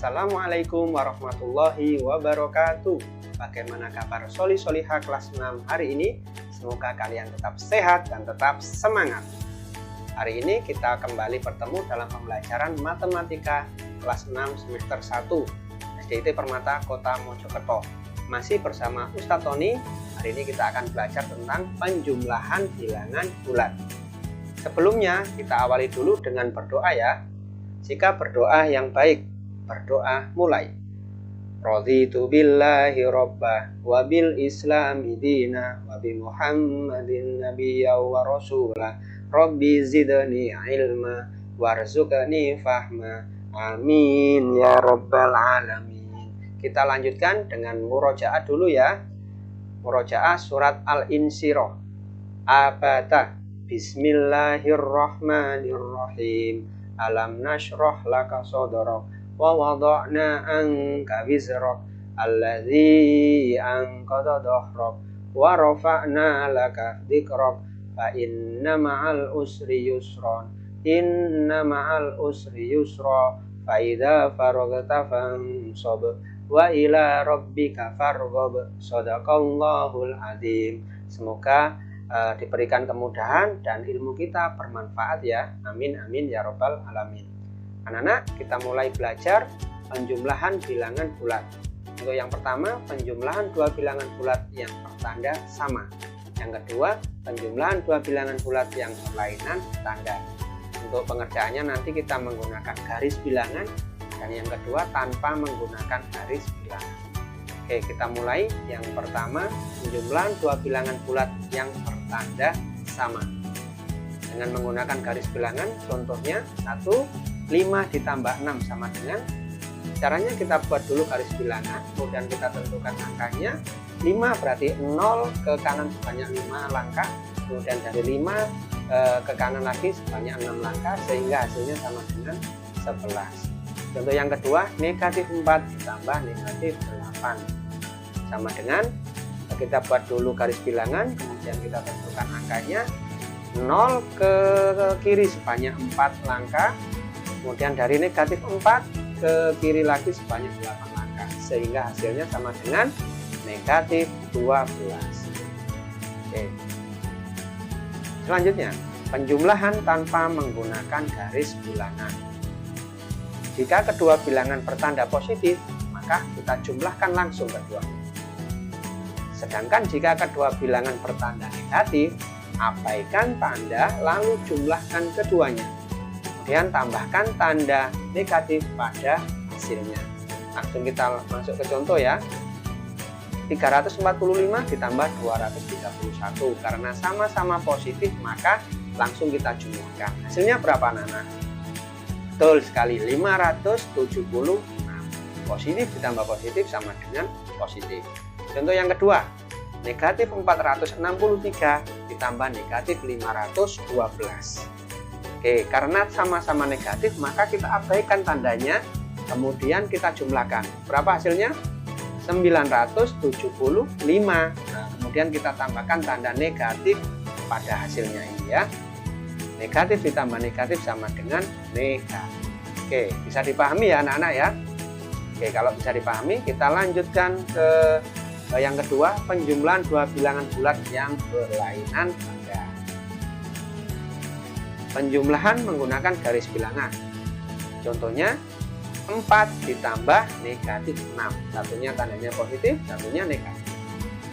Assalamualaikum warahmatullahi wabarakatuh. Bagaimana kabar Soli-Solihah kelas 6 hari ini? Semoga kalian tetap sehat dan tetap semangat. Hari ini kita kembali bertemu dalam pembelajaran matematika kelas 6 semester 1 SDIT Permata Kota Mojokerto. Masih bersama Ustadz Tony. Hari ini kita akan belajar tentang penjumlahan bilangan bulat. Sebelumnya kita awali dulu dengan berdoa ya. Jika berdoa yang baik, berdoa mulai. Raditu billahi robba wa bil islami dina wa bi muhammadin nabiyya wa rasulah rabbi zidni ilma warzuqni fahma amin ya rabbal alamin. Kita lanjutkan dengan murojaah dulu ya. Murojaah surat Al-Insyirah. Abata bismillahirrahmanirrahim. Alam nashrah laka sadrak wa wada'na anka wizrak alladzi anqadha dhahrak wa rafa'na laka dzikrak fa inna ma'al usri yusran inna ma'al usri yusra fa idza faraghta fansab wa ila rabbika farghab. Shadaqallahul azim. Semoga diberikan kemudahan dan ilmu kita bermanfaat ya. Amin amin ya rabbal alamin. Anak-anak, kita mulai belajar penjumlahan bilangan bulat. Untuk yang pertama, penjumlahan dua bilangan bulat yang bertanda sama. Yang kedua, penjumlahan dua bilangan bulat yang berlainan tanda. Untuk pengerjaannya nanti kita menggunakan garis bilangan, dan yang kedua tanpa menggunakan garis bilangan. Oke, kita mulai. Yang pertama, penjumlahan dua bilangan bulat yang bertanda sama. Dengan menggunakan garis bilangan, contohnya 5 ditambah 6 sama dengan, caranya kita buat dulu garis bilangan, kemudian kita tentukan angkanya. 5 berarti 0 ke kanan sebanyak 5 langkah, kemudian dari 5 ke kanan lagi sebanyak 6 langkah, sehingga hasilnya sama dengan 11. Contoh yang kedua, negatif 4 ditambah negatif 8 sama dengan, kita buat dulu garis bilangan, kemudian kita tentukan angkanya. 0 ke kiri sebanyak 4 langkah, kemudian dari negatif 4 ke kiri lagi sebanyak 8 langkah, sehingga hasilnya sama dengan negatif 12. Oke. Selanjutnya, penjumlahan tanpa menggunakan garis bilangan. Jika kedua bilangan bertanda positif, maka kita jumlahkan langsung keduanya. Sedangkan jika kedua bilangan bertanda negatif, abaikan tanda lalu jumlahkan keduanya. Kemudian tambahkan tanda negatif pada hasilnya. Langsung kita masuk ke contoh ya. 345 ditambah 231. Karena sama-sama positif maka langsung kita jumlahkan. Hasilnya berapa anak-anak? Betul sekali, 576. Positif ditambah positif sama dengan positif. Contoh yang kedua, negatif 463 ditambah negatif 512. Oke, karena sama-sama negatif maka kita abaikan tandanya, kemudian kita jumlahkan. Berapa hasilnya? 975. Nah, kemudian kita tambahkan tanda negatif pada hasilnya ini ya. Negatif ditambah negatif sama dengan negatif. Oke, bisa dipahami ya anak-anak ya. Oke, kalau bisa dipahami, kita lanjutkan ke yang kedua, penjumlahan dua bilangan bulat yang berlainan tanda. Penjumlahan menggunakan garis bilangan. Contohnya 4 ditambah negatif 6. Satunya tandanya positif, satunya negatif.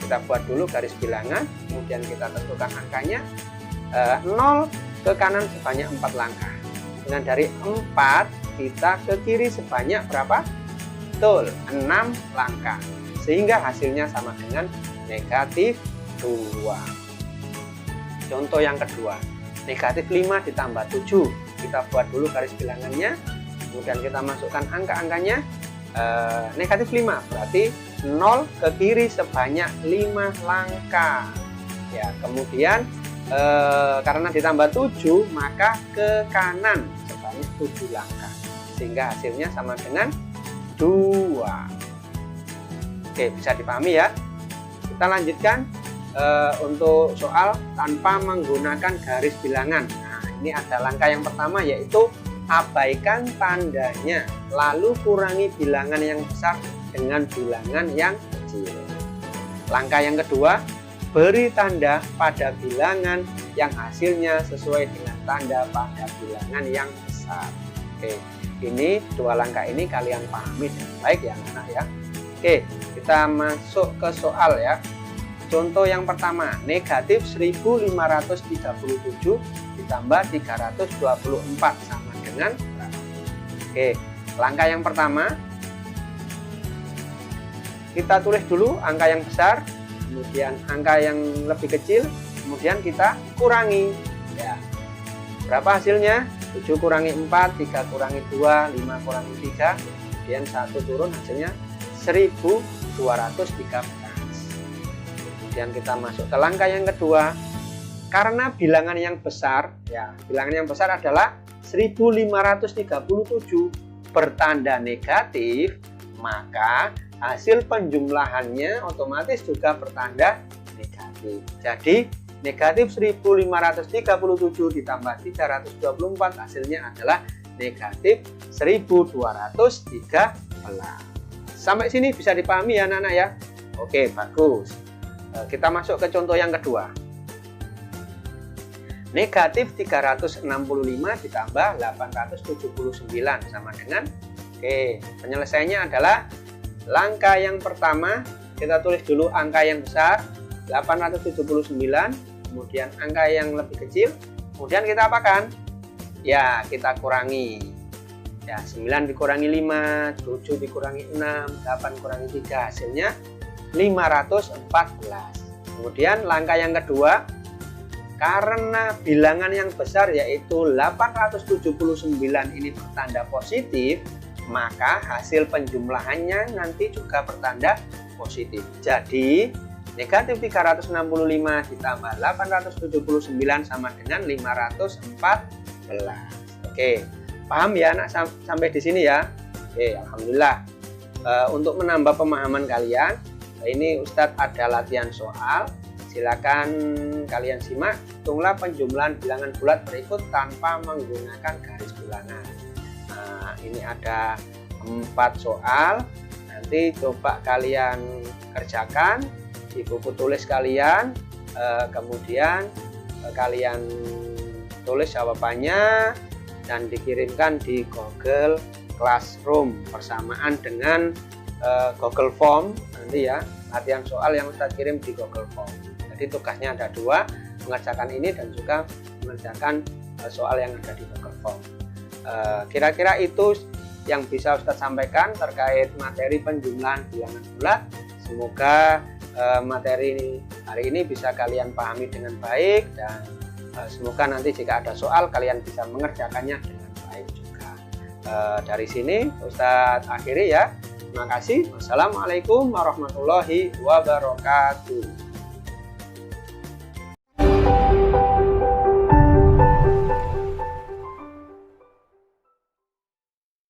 Kita buat dulu garis bilangan, kemudian kita tentukan angkanya. 0 ke kanan sebanyak 4 langkah. Dengan dari 4 kita ke kiri sebanyak berapa? Betul, 6 langkah. Sehingga hasilnya sama dengan negatif 2. Contoh yang kedua, negatif 5 ditambah 7. Kita buat dulu garis bilangannya, kemudian kita masukkan angka-angkanya. Negatif 5 berarti 0 ke kiri sebanyak 5 langkah ya. Kemudian karena ditambah 7 maka ke kanan sebanyak 7 langkah, sehingga hasilnya sama dengan 2. Oke, bisa dipahami ya. Kita lanjutkan untuk soal tanpa menggunakan garis bilangan. Nah, ini ada langkah yang pertama, yaitu abaikan tandanya, lalu kurangi bilangan yang besar dengan bilangan yang kecil. Langkah yang kedua, beri tanda pada bilangan yang hasilnya sesuai dengan tanda pada bilangan yang besar. Oke, ini dua langkah ini kalian pahami dengan baik ya anak ya. Oke, kita masuk ke soal ya. Contoh yang pertama, negatif 1537 ditambah 324 sama dengan berapa? Oke, langkah yang pertama, kita tulis dulu angka yang besar, kemudian angka yang lebih kecil, kemudian kita kurangi. Ya, berapa hasilnya? 7 kurangi 4, 3 kurangi 2, 5 kurangi 3, kemudian 1 turun, hasilnya 1213. Kemudian kita masuk ke langkah yang kedua. Karena bilangan yang besar, ya, bilangan yang besar adalah 1537 bertanda negatif, maka hasil penjumlahannya otomatis juga bertanda negatif. Jadi negatif 1537 ditambah 324 hasilnya adalah negatif 1213. Sampai sini bisa dipahami ya anak-anak ya. Oke, bagus. Kita masuk ke contoh yang kedua. Negatif 365 ditambah 879 sama dengan, oke, penyelesaiannya adalah langkah yang pertama, kita tulis dulu angka yang besar 879, kemudian angka yang lebih kecil, kemudian kita apakan? Ya, kita kurangi. Ya, 9 dikurangi 5, 7 dikurangi 6, 8 kurangi 3, hasilnya 514. Kemudian langkah yang kedua, karena bilangan yang besar yaitu 879 ini bertanda positif, maka hasil penjumlahannya nanti juga bertanda positif. Jadi negatif 365 ditambah 879 sama dengan 514. Oke, paham ya anak sampai di sini ya? Oke, alhamdulillah. Untuk menambah pemahaman kalian, ini Ustadz ada latihan soal. Silakan kalian simak. Hitunglah penjumlahan bilangan bulat berikut tanpa menggunakan garis bilangan. Nah, ini ada 4 soal. Nanti coba kalian kerjakan di buku tulis kalian, kemudian kalian tulis jawabannya dan dikirimkan di Google Classroom bersamaan dengan Google Form nanti ya. Latihan soal yang Ustadz kirim di Google Form. Jadi tugasnya ada 2, mengerjakan ini dan juga mengerjakan soal yang ada di Google Form. Kira-kira itu yang bisa Ustadz sampaikan terkait materi penjumlahan bilangan bulat. Semoga materi hari ini bisa kalian pahami dengan baik dan semoga nanti jika ada soal kalian bisa mengerjakannya dengan baik juga. Dari sini Ustadz akhiri ya. Terima kasih. Wassalamualaikum warahmatullahi wabarakatuh.